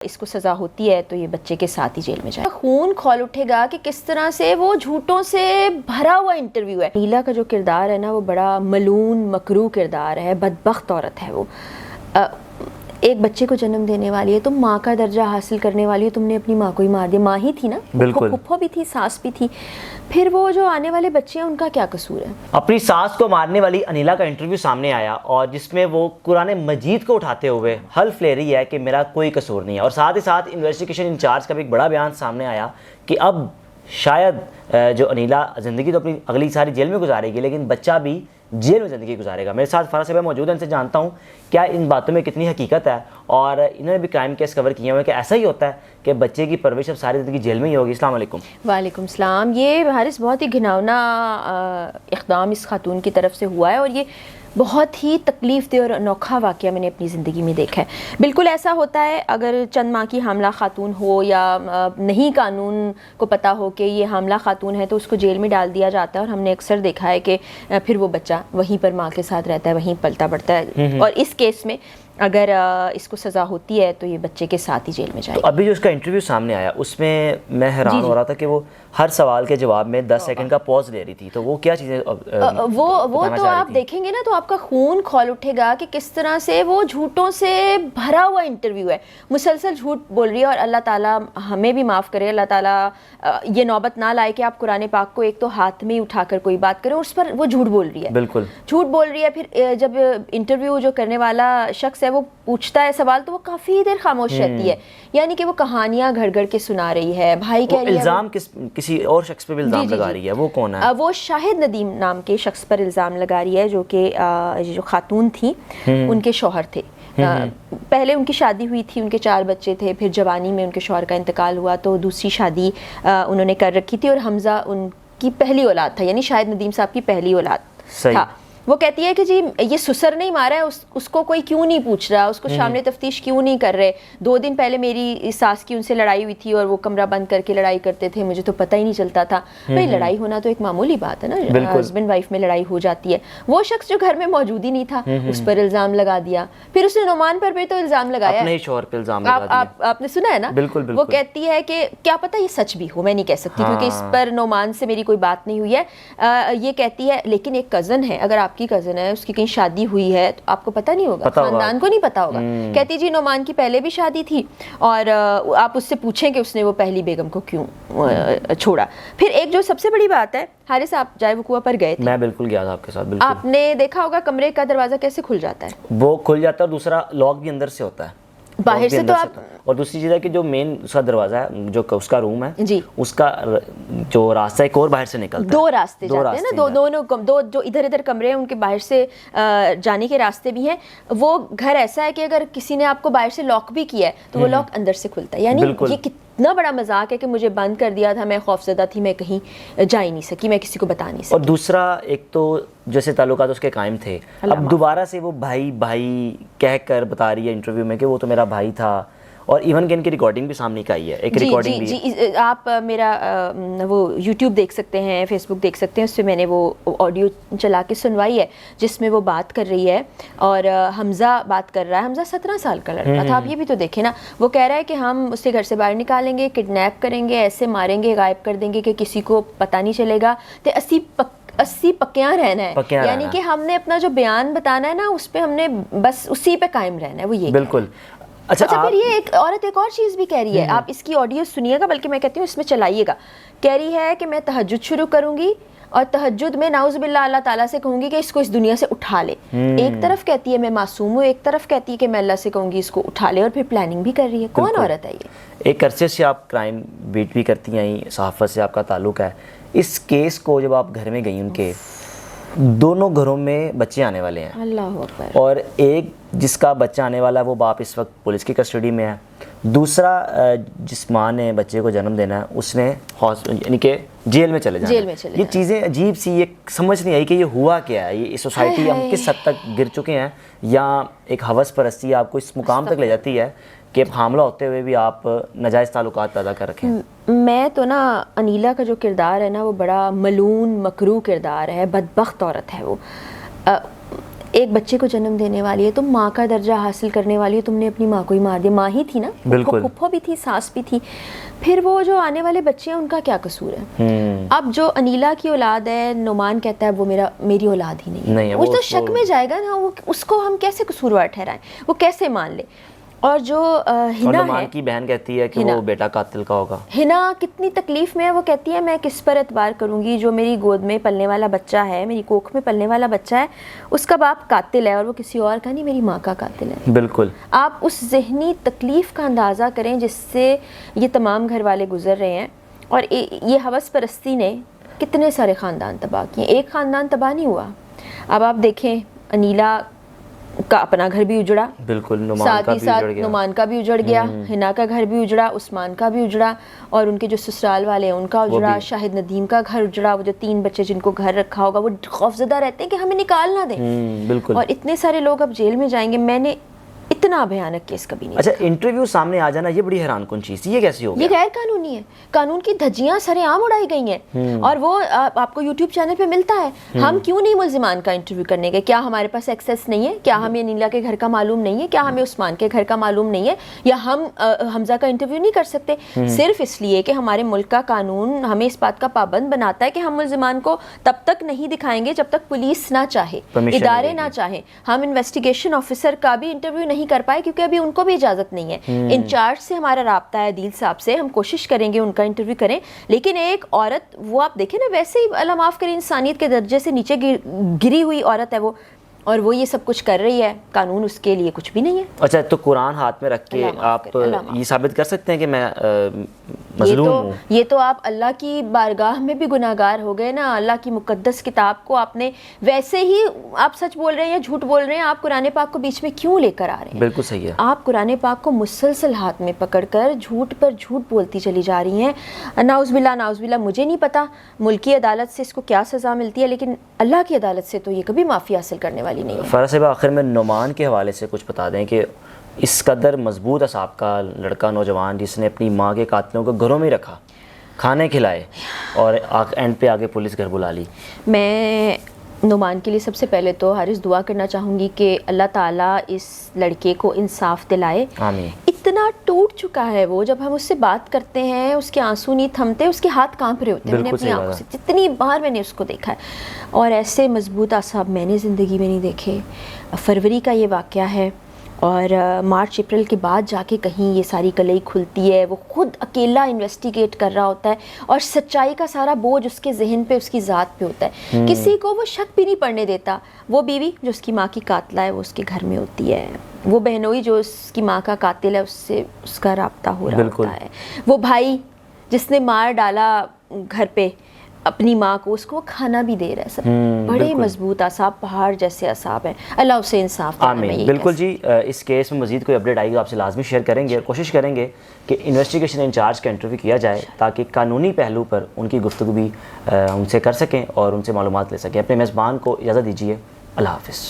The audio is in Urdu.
اس کو سزا ہوتی ہے تو یہ بچے کے ساتھ ہی جیل میں جائے. خون کھول اٹھے گا کہ کس طرح سے وہ جھوٹوں سے بھرا ہوا انٹرویو ہے. نیلا کا جو کردار ہے نا وہ بڑا ملعون مکروہ کردار ہے, بدبخت عورت ہے وہ. ایک بچے کو جنم دینے والی ہے, تم ماں کا درجہ حاصل کرنے والی ہو, تم نے اپنی ماں کو ہی مار دیا. ماں ہی تھی نا, پھپھو بھی تھی, ساس بھی تھی. پھر وہ جو آنے والے بچے ہیں ان کا کیا قصور ہے؟ اپنی ساس کو مارنے والی انیلا کا انٹرویو سامنے آیا اور جس میں وہ قرآن مجید کو اٹھاتے ہوئے حلف لے رہی ہے کہ میرا کوئی قصور نہیں ہے. اور ساتھ ہی ساتھ انویسٹیگیشن انچارج کا بھی ایک بڑا بیان سامنے آیا کہ اب شاید جو انیلا زندگی تو اپنی اگلی ساری جیل میں گزارے گی لیکن بچہ بھی جیل میں زندگی گزارے گا. میرے ساتھ فارغ صاحب موجود ہیں, ان سے جانتا ہوں کیا ان باتوں میں کتنی حقیقت ہے, اور انہوں نے بھی کرائم کیس کور کیے ہوئے کہ ایسا ہی ہوتا ہے کہ بچے کی پرورش اب ساری زندگی جیل میں ہی ہوگی. السلام علیکم. وعلیکم السلام. یہ حارث بہت ہی گھناؤنا اقدام اس خاتون کی طرف سے ہوا ہے اور یہ بہت ہی تکلیف دہ اور انوکھا واقعہ میں نے اپنی زندگی میں دیکھا ہے. بالکل ایسا ہوتا ہے اگر چند ماہ کی حاملہ خاتون ہو یا نہیں قانون کو پتہ ہو کہ یہ حاملہ خاتون ہے تو اس کو جیل میں ڈال دیا جاتا ہے, اور ہم نے اکثر دیکھا ہے کہ پھر وہ بچہ وہیں پر ماں کے ساتھ رہتا ہے, وہیں پلتا بڑھتا ہے. اور اس کیس میں اگر اس کو سزا ہوتی ہے تو یہ بچے کے ساتھ ہی جیل میں جائے گا. ابھی جو اس کا انٹرویو سامنے آیا اس میں میں حیران ہو رہا تھا کہ وہ ہر سوال کے جواب میں 10 سیکنڈ کا پاز لے رہی تھی, تو وہ کیا چیزیں وہ تو آپ دیکھیں گے نا تو آپ کا خون کھول اٹھے گا کہ کس طرح سے وہ جھوٹوں سے بھرا ہوا انٹرویو ہے. مسلسل جھوٹ بول رہی ہے, اور اللہ تعالیٰ ہمیں بھی معاف کرے, اللہ تعالیٰ یہ نوبت نہ لائے کہ آپ قرآن پاک کو ایک تو ہاتھ میں اٹھا کر کوئی بات کریں اور اس پر وہ جھوٹ بول رہی ہے. بالکل جھوٹ بول رہی ہے. پھر جب انٹرویو جو کرنے والا شخص ہے وہ پوچھتا ہے سوال تو وہ کافی دیر خاموش رہتی ہے, یعنی کہ وہ کہانیاں گھڑ گھڑ کے سنا رہی ہے. بھائی کہہ رہی ہے الزام کسی اور شخص پہ بھی الزام لگا رہی ہے, وہ کون ہے؟ وہ شاہد ندیم نام کے شخص پر الزام لگا رہی ہے جو کہ جو خاتون تھیں ان کے شوہر تھے. پہلے ان کی شادی ہوئی تھی, ان کے 4 بچے تھے, پھر جوانی میں ان کے شوہر کا انتقال ہوا تو دوسری شادی انہوں نے کر رکھی تھی, اور حمزہ ان کی پہلی اولاد تھا, یعنی شاہد ندیم صاحب کی پہلی اولاد تھا. وہ کہتی ہے کہ جی یہ سسر نہیں مارا ہے, اس کو کوئی کیوں نہیں پوچھ رہا, اس کو شامل تفتیش کیوں نہیں کر رہے. 2 دن پہلے میری ساس کی ان سے لڑائی ہوئی تھی اور وہ کمرہ بند کر کے لڑائی کرتے تھے, مجھے تو پتہ ہی نہیں چلتا تھا. بھائی لڑائی ہونا تو ایک معمولی بات ہے نا, ہسبینڈ وائف میں لڑائی ہو جاتی ہے. وہ شخص جو گھر میں موجود ہی نہیں تھا اس پر الزام لگا دیا. پھر اس نے نعمان پر بھی تو الزام لگایا, اپنے شوہر پہ الزام لگا دیا. آپ نے سنا ہے نا. بالکل. وہ کہتی ہے کہ کیا پتہ یہ سچ بھی ہو, میں نہیں کہہ سکتی کیونکہ اس پر نعمان سے میری کوئی بات نہیں ہوئی ہے. یہ کہتی ہے لیکن ایک کزن ہے, اگر آپ کی کزن ہے اس کی کہیں شادی ہوئی ہے تو آپ کو پتہ نہیں ہوگا, خاندان کو نہیں پتہ ہوگا. کہتی جی نعمان کی پہلے بھی شادی تھی اور آپ اس سے پوچھیں کہ اس نے وہ پہلی بیگم کو کیوں چھوڑا. پھر ایک جو سب سے بڑی بات ہے, حارث آپ جائے وقوع پر گئے تھے, میں بالکل گیا تھا آپ کے ساتھ. بالکل آپ نے دیکھا ہوگا کمرے کا دروازہ کیسے کھل جاتا ہے, وہ کھل جاتا ہے, اور دوسرا لاک بھی اندر سے ہوتا ہے باہر سے. تو آپ اور دوسری چیز ہے کہ جو مین اس کا دروازہ ہے جو اس کا روم ہے جی, اس کا جو راستہ ایک اور باہر سے نکلتا ہے. 2 راستے جاتے ہیں نا, دو جو ادھر ادھر کمرے ہیں ان کے باہر سے جانے کے راستے بھی ہیں. وہ گھر ایسا ہے کہ اگر کسی نے آپ کو باہر سے لاک بھی کیا ہے تو وہ لاک اندر سے کھلتا ہے. یعنی یہ کتنا بڑا مذاق ہے کہ مجھے بند کر دیا تھا, میں خوفزدہ تھی, میں کہیں جا ہی نہیں سکی, میں کسی کو بتا نہیں سکی. اور دوسرا ایک تو جیسے تعلقات اس کے قائم تھے, اب دوبارہ سے وہ بھائی کہہ کر بتا رہی ہے انٹرویو میں کہ وہ تو میرا بھائی تھا, اور ایون کہ ان کی ریکارڈنگ بھی سامنے آئی ہے, ایک ریکارڈنگ بھی. جی آپ میرا وہ یوٹیوب دیکھ سکتے ہیں, فیس بک دیکھ سکتے ہیں, اس سے میں نے وہ آڈیو چلا کے سنوائی ہے جس میں وہ بات کر رہی ہے اور حمزہ بات کر رہا ہے. حمزہ 17 سال کا لڑکا تھا, آپ یہ بھی تو دیکھیں نا. وہ کہہ رہا ہے کہ ہم اسے گھر سے باہر نکالیں گے, کڈنیپ کریں گے, ایسے ماریں گے, غائب کر دیں گے کہ کسی کو پتہ نہیں چلے گا, تو 80 پکیاں رہنا ہے. یعنی کہ ہم نے اپنا جو بیان بتانا ہے نا اس پہ ہم نے بس اسی پہ قائم رہنا ہے. وہ یہ بالکل. اچھا پھر یہ ایک عورت ایک اور چیز بھی کہہ رہی ہے, آپ اس کی آڈیو سنیے گا, بلکہ میں کہتی ہوں اس میں چلائیے گا. کہہ رہی ہے کہ میں تہجد شروع کروں گی اور تہجد میں نعوذ باللہ اللہ تعالیٰ سے کہوں گی کہ اس کو اس دنیا سے اٹھا لے. ایک طرف کہتی ہے میں معصوم ہوں, ایک طرف کہتی ہے کہ میں اللہ سے کہوں گی اس کو اٹھا لے, اور پھر پلاننگ بھی کر رہی ہے. کون عورت ہے یہ؟ ایک عرصے سے آپ کرائم بیٹ بھی کرتی ہیں, صحافت سے آپ کا تعلق ہے. اس کیس کو جب آپ گھر میں گئی, ان کے دونوں گھروں میں بچے آنے والے ہیں, اللہ اکبر, اور ایک جس کا بچہ آنے والا ہے وہ باپ اس وقت پولیس کی کسٹڈی میں ہے, دوسرا جس ماں نے بچے کو جنم دینا ہے اس نے یعنی کہ جیل میں چلے جانا. یہ چیزیں عجیب سی, یہ سمجھ نہیں آئی کہ یہ ہوا کیا ہے. یہ سوسائٹی ہم کس حد تک گر چکے ہیں, یا ایک ہوس پرستی آپ کو اس مقام تک لے جاتی ہے کہ حاملہ ہوتے ہوئے بھی آپ ناجائز تعلقات پیدا کر رکھیں. میں تو نا انیلا کا جو کردار ہے نا وہ بڑا ملعون مکروہ کردار ہے, بدبخت عورت ہے وہ. ایک بچے کو جنم دینے والی ہے, تم ماں کا درجہ حاصل کرنے والی ہے, تم نے اپنی ماں کو ہی مار دیا. ماں ہی تھی نا, بالکل, پھپھو بھی تھی, ساس بھی تھی. پھر وہ جو آنے والے بچے ہیں ان کا کیا قصور ہے؟ اب جو انیلا کی اولاد ہے, نعمان کہتا ہے وہ میری اولاد ہی نہیں ہے, وہ تو شک میں جائے گا نا, وہ اس کو ہم کیسے قصوروار ٹھہرائیں, وہ کیسے مان لے. اور جو ہنا ہے, کی بہن کہتی ہے کہ وہ بیٹا قاتل کا ہوگا. ہنا کتنی تکلیف میں ہے, وہ کہتی ہے میں کس پر اعتبار کروں گی, جو میری گود میں پلنے والا بچہ ہے, میری کوکھ میں پلنے والا بچہ ہے, اس کا باپ قاتل ہے, اور وہ کسی اور کا نہیں, میری ماں کا قاتل ہے. بالکل. آپ اس ذہنی تکلیف کا اندازہ کریں جس سے یہ تمام گھر والے گزر رہے ہیں. اور یہ ہوس پرستی نے کتنے سارے خاندان تباہ کیے. ایک خاندان تباہ نہیں ہوا. اب آپ دیکھیں انیلا کا اپنا گھر بھی اجڑا, بالکل, ساتھ ہی ساتھ نعمان کا بھی اجڑ گیا, ہنا کا گھر بھی اجڑا, عثمان کا بھی اجڑا, اور ان کے جو سسرال والے ہیں ان کا اجڑا, شاہد ندیم کا گھر اجڑا. وہ جو 3 بچے جن کو گھر رکھا ہوگا وہ خوفزدہ رہتے ہیں کہ ہمیں نکال نہ دیں. بالکل. اور اتنے سارے لوگ اب جیل میں جائیں گے. میں نے اتنا بھیانک کیس کبھی نہیں. اچھا, انٹرویو سامنے آ جانا یہ بڑی حیران کن چیز, یہ کیسی ہو گیا؟ یہ غیر قانونی ہے. قانون کی دھجیاں سرے عام اڑائی گئی ہیں, اور وہ آپ کو یوٹیوب چینل پہ ملتا ہے. ہم کیوں نہیں ملزمان کا انٹرویو کرنے گئے؟ کیا ہمارے پاس ایکسیس نہیں ہے؟ کیا ہمیں انیلا کے گھر کا معلوم نہیں ہے؟ کیا ہمیں عثمان کے گھر کا معلوم نہیں ہے؟ یا ہم حمزہ کا انٹرویو نہیں کر سکتے صرف اس لیے کہ ہمارے ملک کا قانون ہمیں اس بات کا پابند بناتا ہے کہ ہم ملزمان کو تب تک نہیں دکھائیں گے جب تک پولیس نہ چاہے, ادارے نہ چاہیں. ہم انویسٹیگیشن آفیسر کا بھی انٹرویو نہیں کر پائے کیونکہ ابھی ان کو بھی اجازت نہیں ہے. انچارج سے ہمارا رابطہ ہے عدیل صاحب سے, ہم کوشش کریں گے ان کا انٹرویو کریں. لیکن ایک عورت, وہ آپ دیکھیں نا, ویسے ہی اللہ معاف کریں انسانیت کے درجے سے نیچے گری ہوئی عورت ہے وہ, اور وہ یہ سب کچھ کر رہی ہے. قانون اس کے لیے کچھ بھی نہیں ہے. اچھا, تو قرآن ہاتھ میں رکھ کے آپ یہ ثابت کر سکتے ہیں کہ میں مظلوم ہوں؟ یہ تو آپ اللہ کی بارگاہ میں بھی گناہگار ہو گئے نا. اللہ کی مقدس کتاب کو آپ نے ویسے ہی, آپ سچ بول رہے ہیں یا جھوٹ بول رہے ہیں, آپ قرآن پاک کو بیچ میں کیوں لے کر آ رہے ہیں؟ بالکل صحیح ہے. آپ قرآن پاک کو مسلسل ہاتھ میں پکڑ کر جھوٹ پر جھوٹ بولتی چلی جا رہی ہیں. نعوذ باللہ نعوذ باللہ. مجھے نہیں پتا ملکی عدالت سے اس کو کیا سزا ملتی ہے, لیکن اللہ کی عدالت سے تو یہ کبھی معافی حاصل کرنے والی نہیں ہے. فرح صاحب, آخر میں نعمان کے حوالے سے کچھ بتا دیں کہ اس قدر مضبوط اعصاب کا لڑکا, نوجوان, جس نے اپنی ماں کے قاتلوں کو گھروں میں رکھا, کھانے کھلائے, اور اینڈ پہ آگے پولیس گھر بلا لی. میں نعمان کے لیے سب سے پہلے تو حارث دعا کرنا چاہوں گی کہ اللہ تعالیٰ اس لڑکے کو انصاف دلائے. آمین. اتنا ٹوٹ چکا ہے وہ, جب ہم اس سے بات کرتے ہیں اس کے آنسو نہیں تھمتے, اس کے ہاتھ کانپ رہے ہوتے ہیں. میں نے اپنی آنکھوں سے جتنی بار میں نے اس کو دیکھا ہے, اور ایسے مضبوط اعصاب میں نے زندگی میں نہیں دیکھے. فروری کا یہ واقعہ ہے, اور مارچ اپریل کے بعد جا کے کہیں یہ ساری کلئی کھلتی ہے. وہ خود اکیلا انویسٹیگیٹ کر رہا ہوتا ہے, اور سچائی کا سارا بوجھ اس کے ذہن پہ, اس کی ذات پہ ہوتا ہے. کسی کو وہ شک بھی نہیں پڑنے دیتا. وہ بیوی جو اس کی ماں کی قاتلہ ہے وہ اس کے گھر میں ہوتی ہے. وہ بہنوئی جو اس کی ماں کا قاتل ہے اس سے اس کا رابطہ ہو رہا ہوتا ہے. وہ بھائی جس نے مار ڈالا گھر پہ اپنی ماں کو, اس کو وہ کھانا بھی دے رہا ہے. سب بڑے مضبوط اعصاب, پہاڑ جیسے اعصاب ہیں. اللہ اسے انصاف دے. آمین. بالکل جی, اس کیس میں مزید کوئی اپڈیٹ آئے گی آپ سے لازمی شیئر کریں گے, اور کوشش کریں گے کہ انویسٹیگیشن انچارج کا انٹرویو کیا جائے تاکہ قانونی پہلو پر ان کی گفتگو بھی ان سے کر سکیں اور ان سے معلومات لے سکیں. اپنے میزبان کو اجازت دیجیے. اللہ حافظ.